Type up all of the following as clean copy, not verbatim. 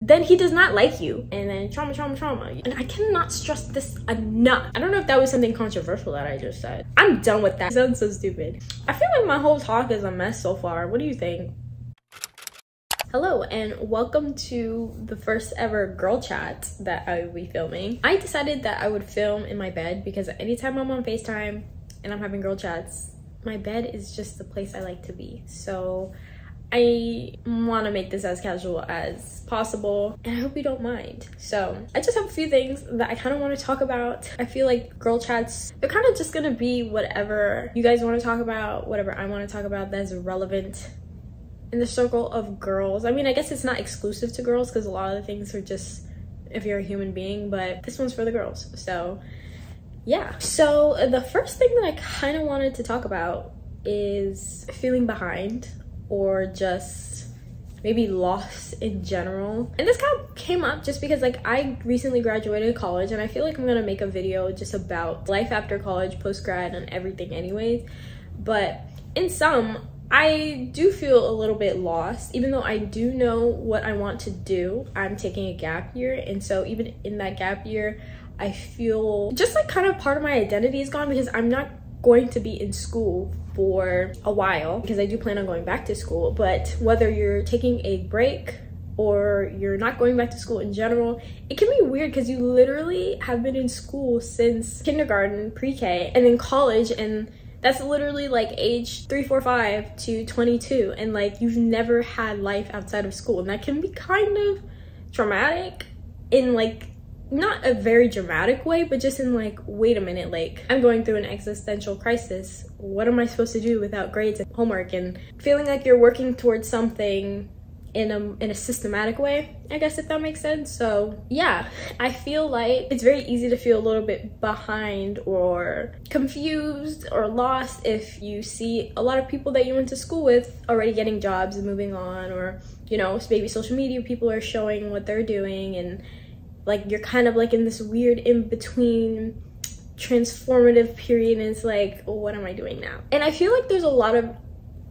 then he does not like you. And then trauma. And I cannot stress this enough. I don't know if that was something controversial that I just said. I'm done with that. It sounds so stupid. I feel like my whole talk is a mess so far. What do you think? Hello and welcome to the first ever girl chat that I will be filming. I decided that I would film in my bed because anytime I'm on FaceTime and I'm having girl chats, my bed is just the place I like to be. So I want to make this as casual as possible and I hope you don't mind. So I just have a few things that I kind of want to talk about. I feel like girl chats, they're kind of just gonna be whatever you guys want to talk about, whatever I want to talk about that's relevant in the circle of girls. I mean, I guess it's not exclusive to girls because a lot of the things are just if you're a human being, but this one's for the girls. So yeah. So the first thing that I kind of wanted to talk about is feeling behind or just maybe lost in general. And this kind of came up just because like I recently graduated college and I feel like I'm gonna make a video just about life after college, post-grad, and everything anyways. But in sum, I do feel a little bit lost. Even though I do know what I want to do, I'm taking a gap year, and so even in that gap year I feel just like kind of part of my identity is gone because I'm not going to be in school for a while because I do plan on going back to school. But whether you're taking a break or you're not going back to school in general, it can be weird because you literally have been in school since kindergarten, pre-K, and then college, and that's literally like age 3, 4, 5 to 22, and like you've never had life outside of school, and that can be kind of traumatic in like not a very dramatic way, but just in like, wait a minute, like I'm going through an existential crisis. What am I supposed to do without grades and homework? And feeling like you're working towards something in a systematic way, I guess, if that makes sense. So yeah, I feel like it's very easy to feel a little bit behind or confused or lost if you see a lot of people that you went to school with already getting jobs and moving on, or you know, maybe social media people are showing what they're doing, and like you're kind of like in this weird in-between transformative period, and it's like, well, what am I doing now? And I feel like there's a lot of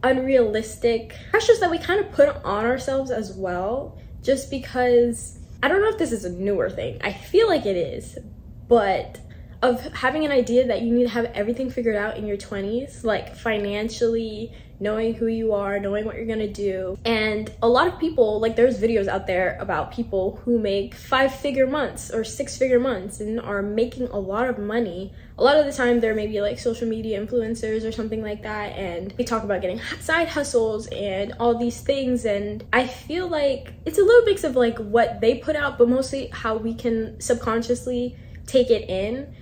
unrealistic pressures that we kind of put on ourselves as well, just because I don't know if this is a newer thing, I feel like it is, but of having an idea that you need to have everything figured out in your 20s, like financially, knowing who you are, knowing what you're gonna do. And a lot of people, like there's videos out there about people who make 5-figure months or 6-figure months and are making a lot of money. A lot of the time they're maybe like social media influencers or something like that, and they talk about getting side hustles and all these things. And I feel like it's a little mix of like what they put out, but mostly how we can subconsciously take it in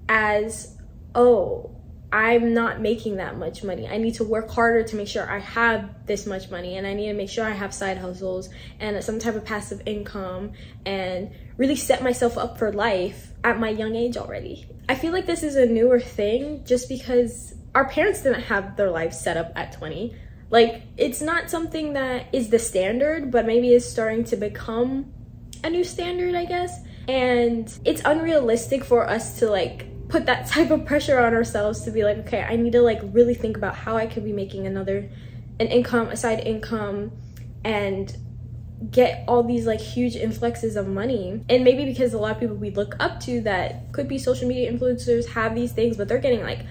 as, oh, I'm not making that much money. I need to work harder to make sure I have this much money, and I need to make sure I have side hustles and some type of passive income and really set myself up for life at my young age already. I feel like this is a newer thing just because our parents didn't have their life set up at 20. Like, it's not something that is the standard, but maybe it's starting to become a new standard, I guess. And it's unrealistic for us to like put that type of pressure on ourselves to be like, okay, I need to like really think about how I could be making an income, a side income, and get all these like huge influxes of money. And maybe because a lot of people we look up to that could be social media influencers have these things, but they're getting like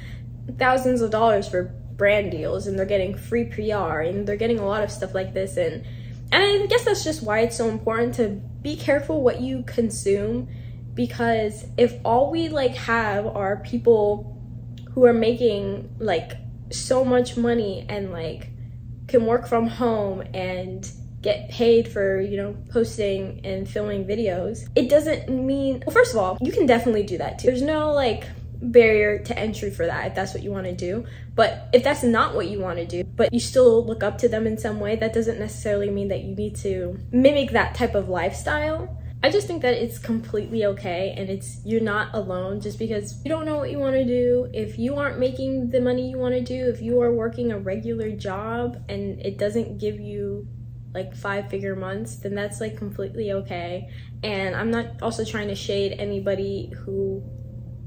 thousands of dollars for brand deals, and they're getting free PR, and they're getting a lot of stuff like this. And I guess that's just why it's so important to be careful what you consume, because if all we like have are people who are making like so much money and like can work from home and get paid for, you know, posting and filming videos, it doesn't mean, well, first of all, you can definitely do that too. There's no like barrier to entry for that if that's what you want to do. But if that's not what you want to do, but you still look up to them in some way, that doesn't necessarily mean that you need to mimic that type of lifestyle. I just think that it's completely okay, and you're not alone just because you don't know what you want to do. If you aren't making the money you want to do, if you are working a regular job and it doesn't give you like 5-figure months, then that's like completely okay. And I'm not also trying to shade anybody who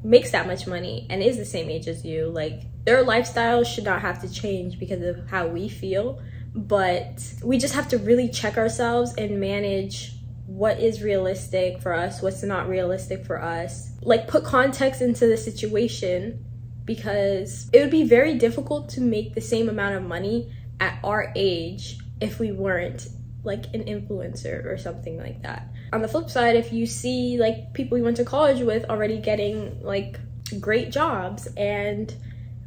makes that much money and is the same age as you. Like, their lifestyle should not have to change because of how we feel, but we just have to really check ourselves and manage what is realistic for us, what's not realistic for us. Like, put context into the situation, because it would be very difficult to make the same amount of money at our age if we weren't like an influencer or something like that. On the flip side, if you see like people you went to college with already getting like great jobs and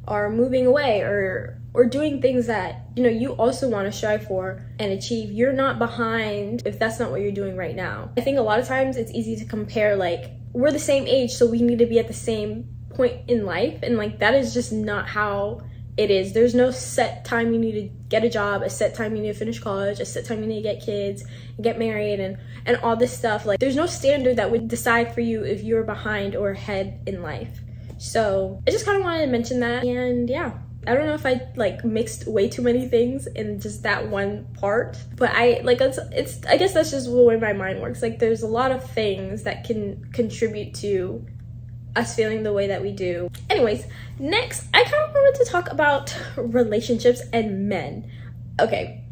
are moving away or doing things that, you know, you also want to strive for and achieve, you're not behind if that's not what you're doing right now. I think a lot of times it's easy to compare, like, we're the same age, so we need to be at the same point in life, and like that is just not how it is. There's no set time you need to get a job, a set time you need to finish college, a set time you need to get kids and get married and all this stuff. Like, there's no standard that would decide for you if you're behind or ahead in life. So I just kind of wanted to mention that. And yeah, I don't know if I like mixed way too many things in just that one part, but I guess that's just the way my mind works. Like, there's a lot of things that can contribute to us feeling the way that we do. Anyways, next I kind of wanted to talk about relationships and men. Okay,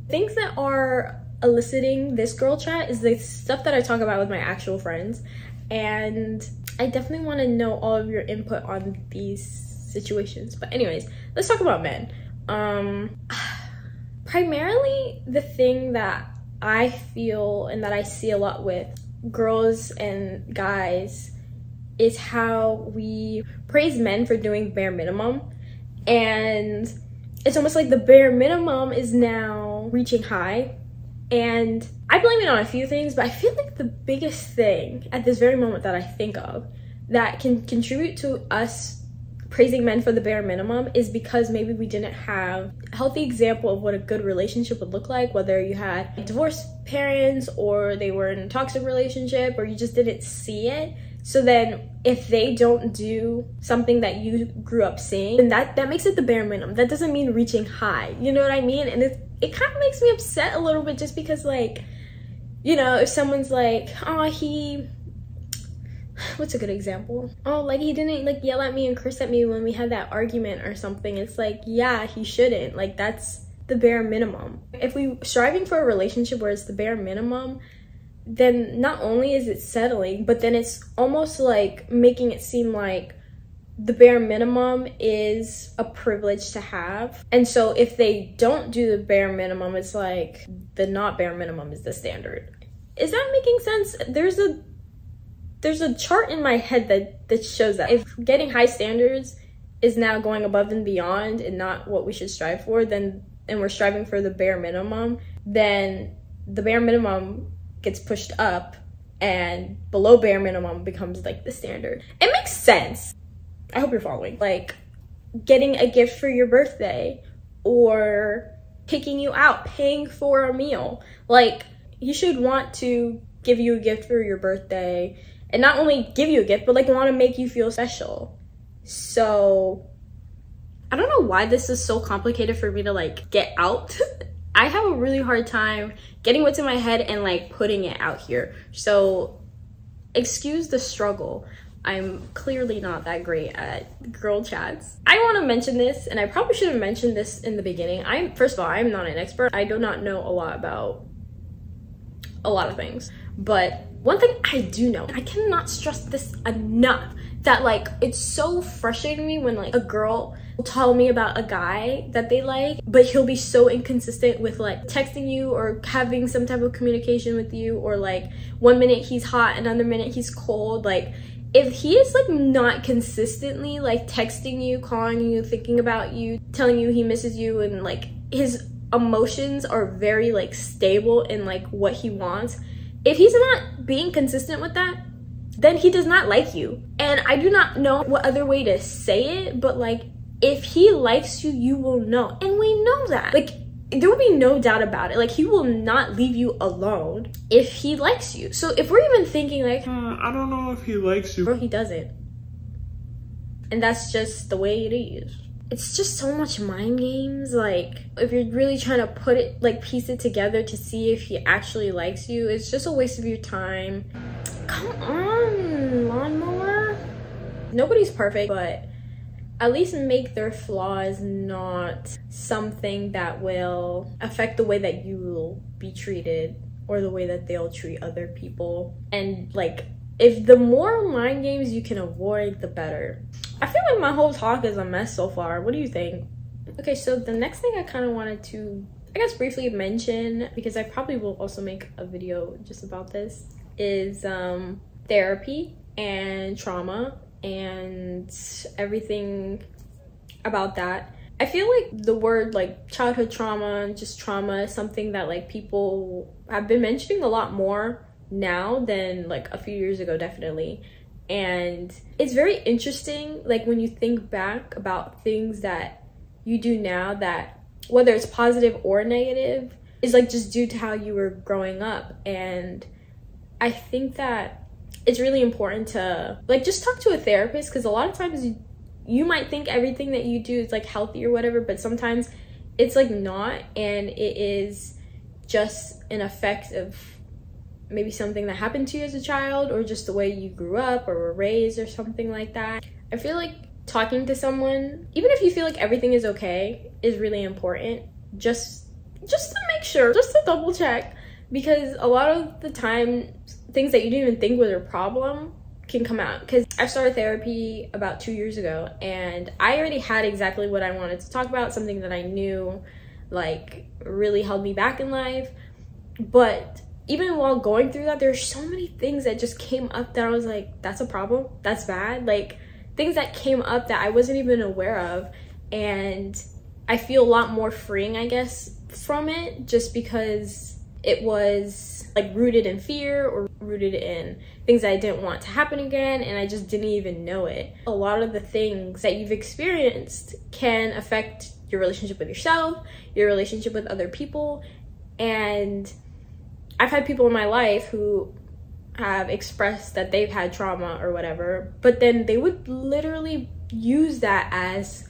things that are eliciting this girl chat is the stuff that I talk about with my actual friends, and I definitely want to know all of your input on these situations. But anyways, let's talk about men. Primarily the thing that I feel and that I see a lot with girls and guys is how we praise men for doing bare minimum, and it's almost like the bare minimum is now reaching high. And I blame it on a few things, but I feel like the biggest thing at this very moment that I think of that can contribute to us praising men for the bare minimum is because maybe we didn't have a healthy example of what a good relationship would look like, whether you had divorced parents or they were in a toxic relationship or you just didn't see it. So then if they don't do something that you grew up seeing, then that makes it the bare minimum. That doesn't mean reaching high, you know what I mean? And it kind of makes me upset a little bit, just because, like, you know, if someone's like, oh, what's a good example? Oh, like, he didn't like yell at me and curse at me when we had that argument or something. It's like, yeah, he shouldn't. Like, that's the bare minimum. If we striving for a relationship where it's the bare minimum, then not only is it settling, but then it's almost like making it seem like the bare minimum is a privilege to have. And so if they don't do the bare minimum, it's like the not bare minimum is the standard. Is that making sense? There's a chart in my head that shows that if getting high standards is now going above and beyond and not what we should strive for, and we're striving for the bare minimum, then the bare minimum gets pushed up and below bare minimum becomes like the standard. It makes sense. I hope you're following. Like, getting a gift for your birthday or taking you out, paying for a meal. Like, you should want to give you a gift for your birthday, and not only give you a gift, but like want to make you feel special. So I don't know why this is so complicated for me to like get out. I have a really hard time getting what's in my head and like putting it out here. So excuse the struggle. I'm clearly not that great at girl chats. I want to mention this, and I probably should have mentioned this in the beginning. First of all, I'm not an expert. I do not know a lot about a lot of things. But one thing I do know, I cannot stress this enough, that like it's so frustrating me when like a girl will tell me about a guy that they like, but he'll be so inconsistent with like texting you or having some type of communication with you, or like one minute he's hot, another minute he's cold. Like, if he is like not consistently like texting you, calling you, thinking about you, telling you he misses you, and like his emotions are very like stable in like what he wants, if he's not being consistent with that, then he does not like you. And I do not know what other way to say it, but like, if he likes you, you will know. And we know that. Like, there will be no doubt about it. Like, he will not leave you alone if he likes you. So if we're even thinking like, I don't know if he likes you, bro, he doesn't. And that's just the way it is. It's just so much mind games. Like, if you're really trying to put it, like piece it together to see if he actually likes you, it's just a waste of your time. Come on, lawnmower. Nobody's perfect, but at least make their flaws not something that will affect the way that you will be treated or the way that they'll treat other people. And like, if the more mind games you can avoid, the better. I feel like my whole talk is a mess so far. What do you think? Okay, so the next thing I kind of wanted to, I guess, briefly mention, because I probably will also make a video just about this, is therapy and trauma and everything about that. I feel like the word like childhood trauma and just trauma is something that like people have been mentioning a lot more now than like a few years ago, definitely. And it's very interesting, like when you think back about things that you do now that, whether it's positive or negative, is like just due to how you were growing up. And I think that it's really important to like just talk to a therapist, because a lot of times you might think everything that you do is like healthy or whatever, but sometimes it's like not, and it is just an effect of maybe something that happened to you as a child, or just the way you grew up or were raised or something like that. I feel like talking to someone, even if you feel like everything is okay, is really important, just to make sure, just to double check, because a lot of the time things that you didn't even think was a problem can come out. Because I started therapy about 2 years ago, and I already had exactly what I wanted to talk about, something that I knew like really held me back in life. But even while going through that, there's so many things that just came up that I was like, that's a problem, that's bad. Like things that came up that I wasn't even aware of, and I feel a lot more freeing, I guess, from it, just because it was like rooted in fear or rooted in things that I didn't want to happen again, and I just didn't even know it. A lot of the things that you've experienced can affect your relationship with yourself, your relationship with other people. And I've had people in my life who have expressed that they've had trauma or whatever, but then they would literally use that as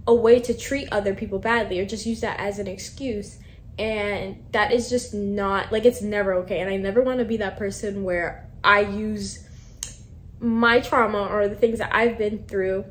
a way to treat other people badly, or just use that as an excuse. And that is just not, like, it's never okay. And I never want to be that person where I use my trauma or the things that I've been through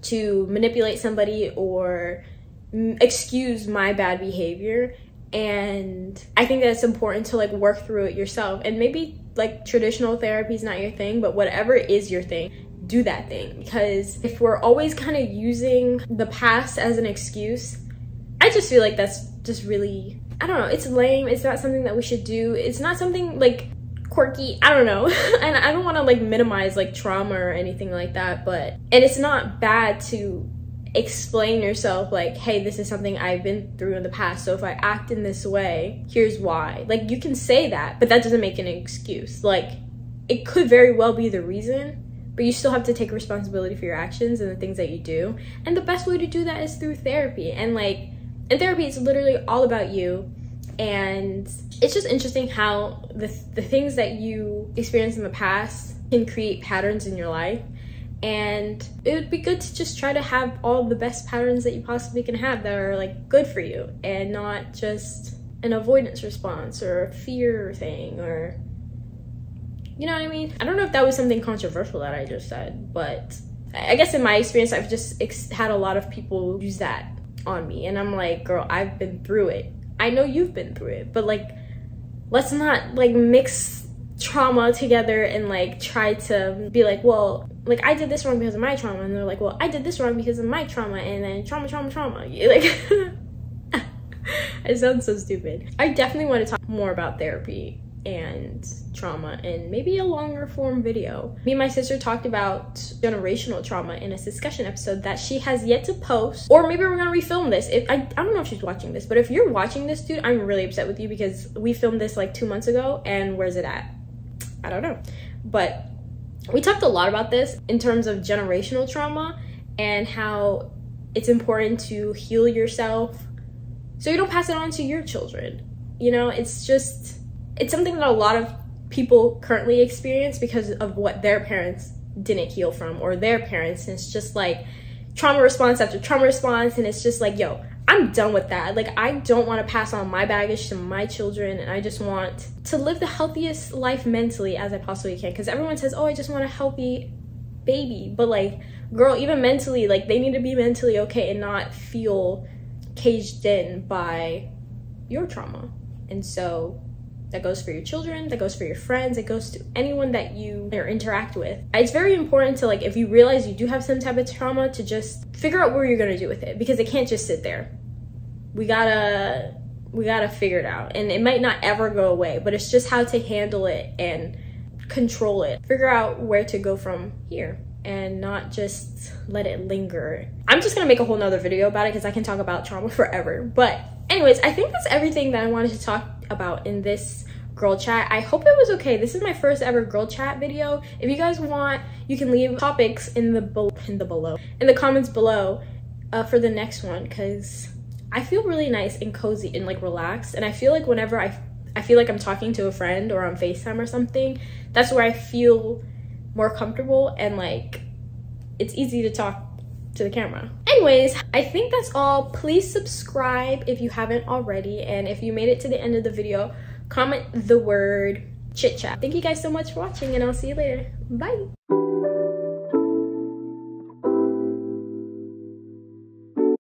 to manipulate somebody or excuse my bad behavior. And I think that it's important to like work through it yourself. And maybe like traditional therapy is not your thing, but whatever is your thing, do that thing. Because if we're always kind of using the past as an excuse, I just feel like that's just really, I don't know, it's lame. It's not something that we should do. It's not something like quirky, I don't know. And I don't want to like minimize like trauma or anything like that, but, and it's not bad to explain yourself like, hey, this is something I've been through in the past, so if I act in this way, here's why. Like, you can say that, but that doesn't make an excuse. Like, it could very well be the reason, but you still have to take responsibility for your actions and the things that you do. And the best way to do that is through therapy. And like, in therapy, it's literally all about you. And it's just interesting how the things that you experienced in the past can create patterns in your life. And it would be good to just try to have all the best patterns that you possibly can have that are like good for you, and not just an avoidance response or a fear thing, or, you know what I mean? I don't know if that was something controversial that I just said, but I guess in my experience, I've just had a lot of people use that on me. And I'm like, girl, I've been through it. I know you've been through it, but like, let's not like mix trauma together and like try to be like, well, like I did this wrong because of my trauma, and they're like, well, I did this wrong because of my trauma, and then trauma. Like, it sounds so stupid. I definitely want to talk more about therapy and trauma and maybe a longer form video. Me and my sister talked about generational trauma in a discussion episode that she has yet to post, or maybe we're gonna refilm this. I don't know if she's watching this, but if you're watching this, dude, I'm really upset with you, because we filmed this like 2 months ago, and where's it at? I don't know. But we talked a lot about this in terms of generational trauma and how it's important to heal yourself so you don't pass it on to your children. You know, it's something that a lot of people currently experience because of what their parents didn't heal from, or their parents. And it's just like trauma response after trauma response, and it's just like, yo, I'm done with that. Like, I don't want to pass on my baggage to my children, and I just want to live the healthiest life mentally as I possibly can. Because everyone says, oh, I just want a healthy baby, but like, girl, even mentally, like, they need to be mentally okay and not feel caged in by your trauma. And so That goes for your children, that goes for your friends, it goes to anyone that you interact with. It's very important to, like, if you realize you do have some type of trauma, to just figure out what you're gonna do with it, because it can't just sit there. We gotta figure it out, and it might not ever go away, but it's just how to handle it and control it. Figure out where to go from here and not just let it linger. I'm just gonna make a whole nother video about it because I can talk about trauma forever. But anyways, I think that's everything that I wanted to talk about in this girl chat. I hope it was okay. This is my first ever girl chat video. If you guys want, you can leave topics in the comments below for the next one, because I feel really nice and cozy and like relaxed, and I feel like whenever I feel like I'm talking to a friend or on FaceTime or something, that's where I feel more comfortable and like it's easy to talk to the camera. Anyways, I think that's all. Please subscribe if you haven't already, and if you made it to the end of the video, comment the word chit chat. Thank you guys so much for watching, and I'll see you later. Bye.